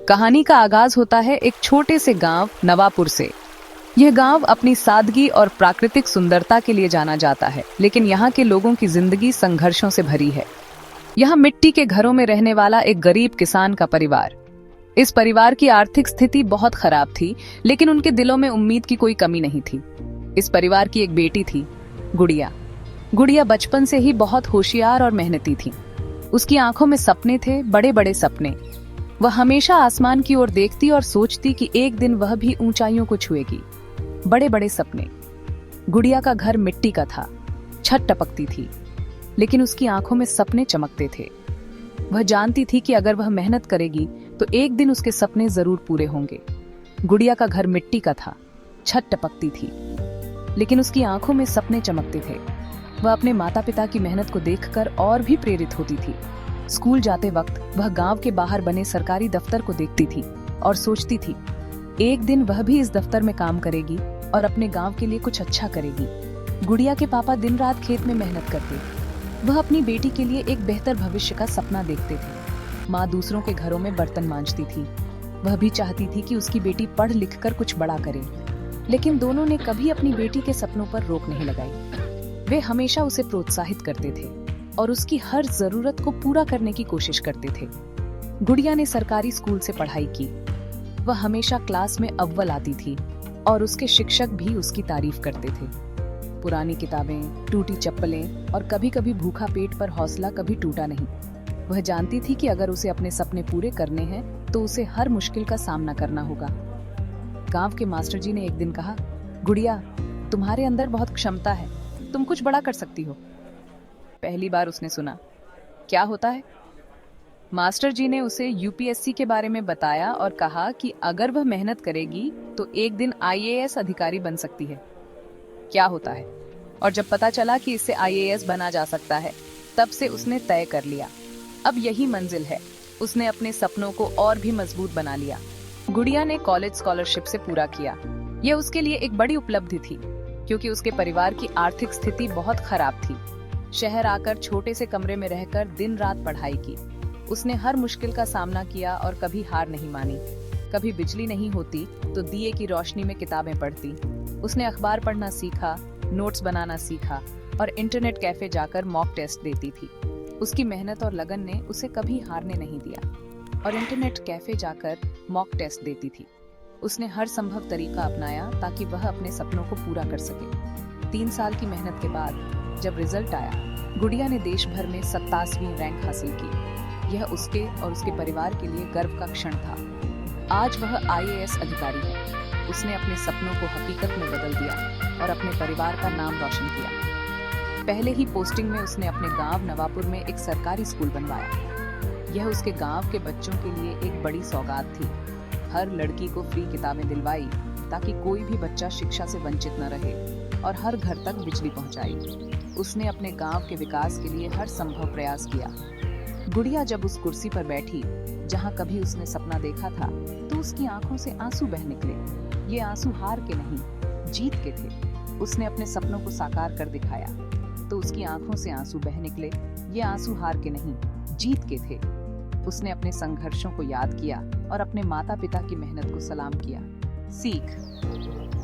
कहानी का आगाज होता है एक छोटे से गांव नवापुर से। यह गांव अपनी सादगी और प्राकृतिक सुंदरता के लिए जाना जाता है, लेकिन यहाँ के लोगों की जिंदगी संघर्षों से भरी है। यहाँ मिट्टी के घरों में रहने वाला एक गरीब किसान का परिवार। इस परिवार की आर्थिक स्थिति बहुत खराब थी, लेकिन उनके दिलों में उम्मीद की कोई कमी नहीं थी। इस परिवार की एक बेटी थी, गुड़िया। गुड़िया बचपन से ही बहुत होशियार और मेहनती थी। उसकी आंखों में सपने थे, बड़े बड़े सपने। वह हमेशा आसमान की ओर देखती और सोचती कि एक दिन वह भी ऊंचाइयों को छुएगी। बड़े बड़े सपने। गुड़िया का घर मिट्टी का था, छत टपकती थी, लेकिन उसकी आंखों में सपने चमकते थे। वह जानती थी कि अगर वह मेहनत करेगी तो एक दिन उसके सपने जरूर पूरे होंगे। गुड़िया का घर मिट्टी का था, छत टपकती थी, लेकिन उसकी आंखों में सपने चमकते थे। वह अपने माता पिता की मेहनत को देखकर और भी प्रेरित होती थी। स्कूल जाते वक्त वह गांव के बाहर बने सरकारी दफ्तर को देखती थी और सोचती थी, एक दिन वह भी इस दफ्तर में काम करेगी और अपने गांव के लिए कुछ अच्छा करेगी। गुड़िया के पापा दिन रात खेत में मेहनत करते। वह अपनी बेटी के लिए एक बेहतर भविष्य का सपना देखते थे। माँ दूसरों के घरों में बर्तन मांजती थी। वह भी चाहती थी कि उसकी बेटी पढ़ लिख कर कुछ बड़ा करे, लेकिन दोनों ने कभी अपनी बेटी के सपनों पर रोक नहीं लगाई। वे हमेशा उसे प्रोत्साहित करते थे और उसकी हर जरूरत को पूरा करने की कोशिश करते थे। गुड़िया ने सरकारी स्कूल से पढ़ाई की। वह हमेशा क्लास में अव्वल आती थी और उसके शिक्षक भी उसकी तारीफ करते थे। पुरानी किताबें, टूटी चप्पलें और कभी कभी भूखा पेट पर हौसला कभी टूटा नहीं। वह जानती थी कि अगर उसे अपने सपने पूरे करने हैं तो उसे हर मुश्किल का सामना करना होगा। गांव के मास्टर जी ने एक दिन कहा, गुड़िया, तुम्हारे अंदर बहुत क्षमता है, तुम कुछ बड़ा कर सकती हो। पहली बार उसने सुना, क्या होता है? मास्टर जी ने उसे यूपीएससी के बारे में बताया और कहा कि अगर वह मेहनत करेगी तो एक दिन आईएएस अधिकारी बन सकती है। क्या होता है? और जब पता चला कि इससे आईएएस बना जा सकता है, तब से उसने तय कर लिया, अब यही मंजिल है। उसने अपने सपनों को और भी मजबूत बना लिया। गुड़िया ने कॉलेज स्कॉलरशिप से पूरा किया। यह उसके लिए एक बड़ी उपलब्धि थी, क्योंकि उसके परिवार की आर्थिक स्थिति बहुत खराब थी। शहर आकर छोटे से कमरे में रहकर दिन रात पढ़ाई की। उसने हर मुश्किल का सामना किया और कभी हार नहीं मानी। कभी बिजली नहीं होती तो दिए की रोशनी में किताबें पढ़ती। उसने अखबार पढ़ना सीखा, नोट्स बनाना सीखा और इंटरनेट कैफे जाकर मॉक टेस्ट देती थी। उसकी मेहनत और लगन ने उसे कभी हारने नहीं दिया और इंटरनेट कैफे जाकर मॉक टेस्ट देती थी। उसने हर संभव तरीका अपनाया ताकि वह अपने सपनों को पूरा कर सके। 3 साल की मेहनत के बाद जब रिजल्ट आया, गुड़िया ने देश भर में 27वीं रैंक हासिल की। यह उसके और उसके परिवार के लिए गर्व का क्षण था। आज वह आईएएस अधिकारी है। उसने अपने सपनों को हकीकत में बदल दिया और अपने परिवार का नाम रोशन किया। पहले ही पोस्टिंग में उसने अपने गांव नवापुर में एक सरकारी स्कूल बनवाया। यह उसके गांव के बच्चों के लिए एक बड़ी सौगात थी। हर लड़की को फ्री किताबें दिलवाई ताकि कोई भी बच्चा शिक्षा से वंचित न रहे, और हर घर तक बिजली पहुंचाई। उसने अपने गांव के विकास के लिए हर संभव प्रयास किया। गुड़िया जब उस कुर्सी पर बैठी जहां कभी उसने सपना देखा था, तो उसकी आंखों से आंसू बह निकले। ये आंसू हार के नहीं, जीत के थे। उसने अपने सपनों को साकार कर दिखाया, तो उसकी आंखों से आंसू बह निकले। ये आंसू हार के नहीं, जीत के थे। उसने अपने संघर्षों को याद किया और अपने माता पिता की मेहनत को सलाम किया। सीख: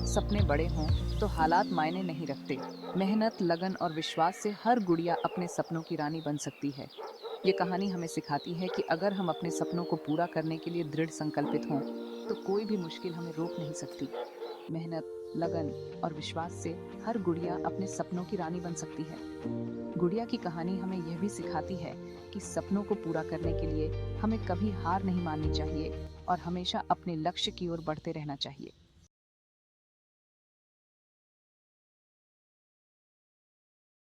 सपने बड़े हों तो हालात मायने नहीं रखते। मेहनत, लगन और विश्वास से हर गुड़िया अपने सपनों की रानी बन सकती है। ये कहानी हमें सिखाती है कि अगर हम अपने सपनों को पूरा करने के लिए दृढ़ संकल्पित हों, तो कोई भी मुश्किल हमें रोक नहीं सकती। मेहनत, लगन और विश्वास से हर गुड़िया अपने सपनों की रानी बन सकती है। गुड़िया की कहानी हमें यह भी सिखाती है कि सपनों को पूरा करने के लिए हमें कभी हार नहीं माननी चाहिए और हमेशा अपने लक्ष्य की ओर बढ़ते रहना चाहिए।